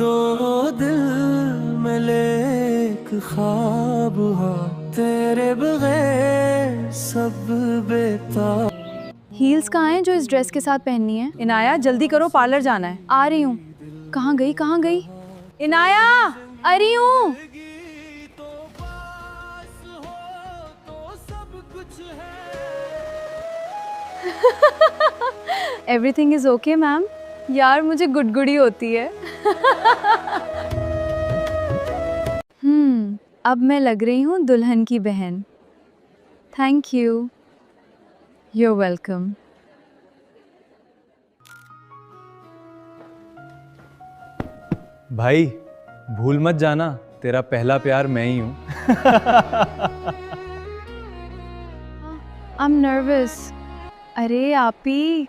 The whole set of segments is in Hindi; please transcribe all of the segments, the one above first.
दो दिल मिले एक ख्वाब हा तेरे बगैर सब बेताब। हील्स कहाँ हैं जो इस ड्रेस के साथ पहननी है? इनाया जल्दी करो, पार्लर जाना है। आ रही हूँ। कहाँ गई कहाँ गई? इनाया आ रही हूँ। Everything is okay ma'am. यार मुझे गुड़गुड़ी होती है। अब मैं लग रही हूँ दुल्हन की बहन। Thank you. You're welcome. भाई भूल मत जाना, तेरा पहला प्यार मैं ही हूँ। I'm nervous. अरे आपी।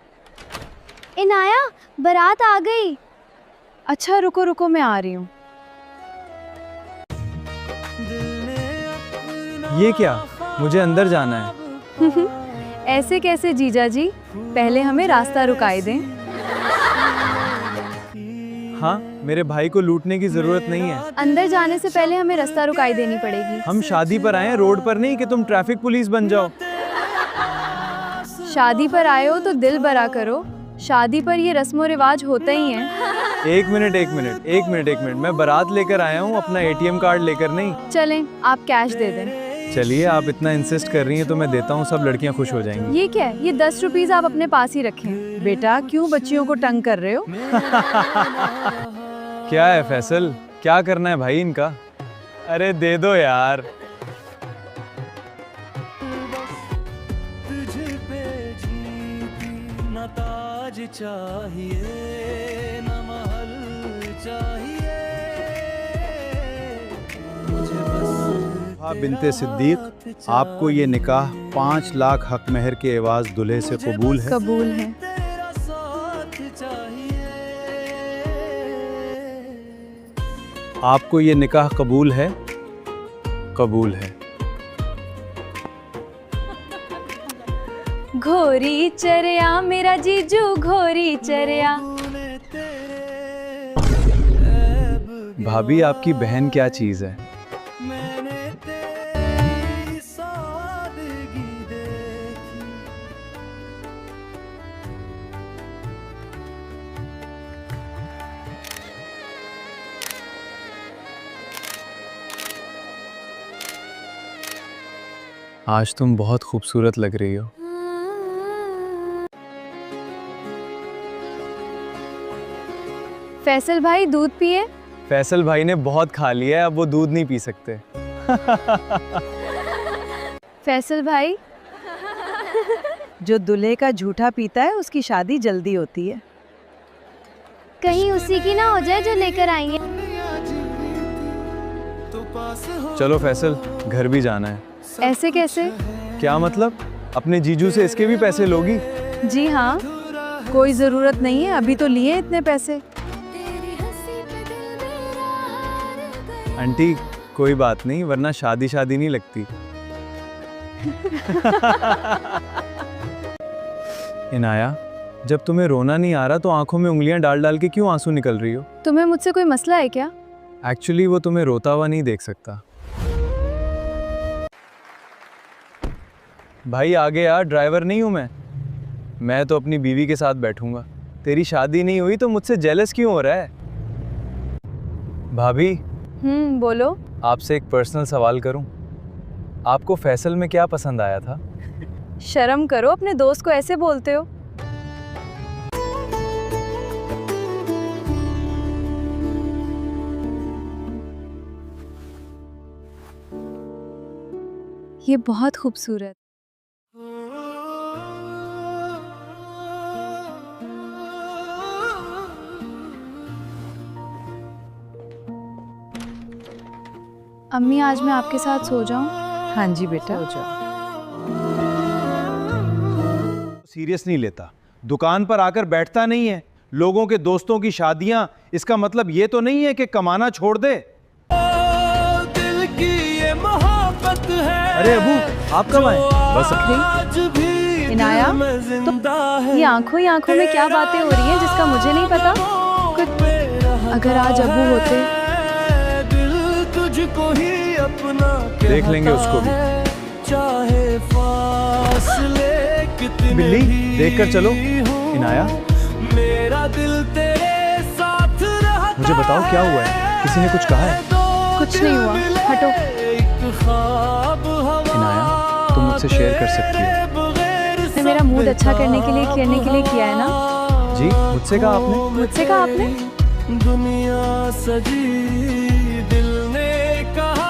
इनाया बारात आ गई। अच्छा रुको रुको, मैं आ रही हूँ। ये क्या? मुझे अंदर जाना है। ऐसे कैसे जीजा जी, पहले हमें रास्ता रुकाए दें। हाँ, मेरे भाई को लूटने की जरूरत नहीं है। अंदर जाने से पहले हमें रास्ता रुकाई देनी पड़ेगी। हम शादी पर आए हैं, रोड पर नहीं कि तुम ट्रैफिक पुलिस बन जाओ। शादी पर आए हो तो दिल बड़ा करो। शादी पर ये रस्मो रिवाज होता ही है। एक मिनट, मैं बारात लेकर आया हूँ, अपना ATM कार्ड लेकर नहीं। चलें, आप कैश दे दें। चलिए, आप इतना इंसिस्ट कर रही हैं तो मैं देता हूँ, सब लड़कियाँ खुश हो जाएंगी। ये क्या है? ये 10 रुपीज आप अपने पास ही रखें। बेटा क्यों बच्चियों को तंग कर रहे हो? क्या है फैसल, क्या करना है भाई इनका? अरे दे दो यार। तुझ पे जीती न ताज चाहिए न महल चाहिए, मुझे बस बिनते सिद्दीक, आपको ये निकाह 5 लाख हक महर के एवाज दूल्हे से कबूल है? कबूल है। तेरा साथ चाहिए। आपको ये निकाह कबूल है? कबूल है। घोरी चरिया मेरा जीजू, घोरी चरिया। भाभी, आपकी बहन क्या चीज़ है? मैंने तेरी सादगी देखी। आज तुम बहुत खूबसूरत लग रही हो। फैसल भाई दूध पिए। फैसल भाई ने बहुत खा लिया है, अब वो दूध नहीं पी सकते। फैसल भाई, जो दूल्हे का झूठा पीता है उसकी शादी जल्दी होती है। कहीं उसी की ना हो जाए जो लेकर आएंगे। चलो फैसल, घर भी जाना है। ऐसे कैसे? क्या मतलब? अपने जीजू से इसके भी पैसे लोगी? जी हाँ, कोई ज़रूरत नहीं है, अभी तो लिए इतने पैसे। आंटी कोई बात नहीं, वरना शादी नहीं लगती। इनाया, जब तुम्हें रोना नहीं आ रहा तो आंखों में उंगलियां डाल डाल के क्यों आंसू निकल रही हो? तुम्हें मुझसे कोई मसला है क्या? एक्चुअली वो तुम्हें रोता हुआ नहीं देख सकता। भाई आगे यार, ड्राइवर नहीं हूँ मैं तो अपनी बीवी के साथ बैठूंगा। तेरी शादी नहीं हुई तो मुझसे जेलस क्यों हो रहा है? भाभी, बोलो। आपसे एक पर्सनल सवाल करूं? आपको फैसल में क्या पसंद आया था? शर्म करो, अपने दोस्त को ऐसे बोलते हो। ये बहुत खूबसूरत। अम्मी, आज मैं आपके साथ सो जाऊं? हाँ जी बेटा, हो जाओ। सीरियस नहीं लेता, दुकान पर आकर बैठता नहीं है, लोगों के दोस्तों की शादियां, इसका मतलब ये तो नहीं है कि कमाना छोड़ दे। दिल की ये मोहब्बत है। अरे अबू, आप कब आए? बस आज भी इनाया, दिल में जिंदा है। ये आंखों ही आंखों में क्या बातें हो रही हैं जिसका मुझे नहीं पता? कुछ अगर आज अबू होते दिल तुझको ही अपना देख लेंगे उसको भी। कहता है, चाहे फासले कितने बिल्ली, ही देखकर चलो। हों, इनाया, मेरा दिल तेरे साथ रहता मुझे बताओ क्या हुआ है? किसी ने कुछ कहा है? कुछ नहीं हुआ, हटो। इनाया, तुम मुझसे शेयर कर सकती हो। ने मेरा मूड अच्छा करने के लिए किया है ना? जी, मुझसे कहा आपने? मुझसे कहा आपने? दुनिया सजी दिल ने कहा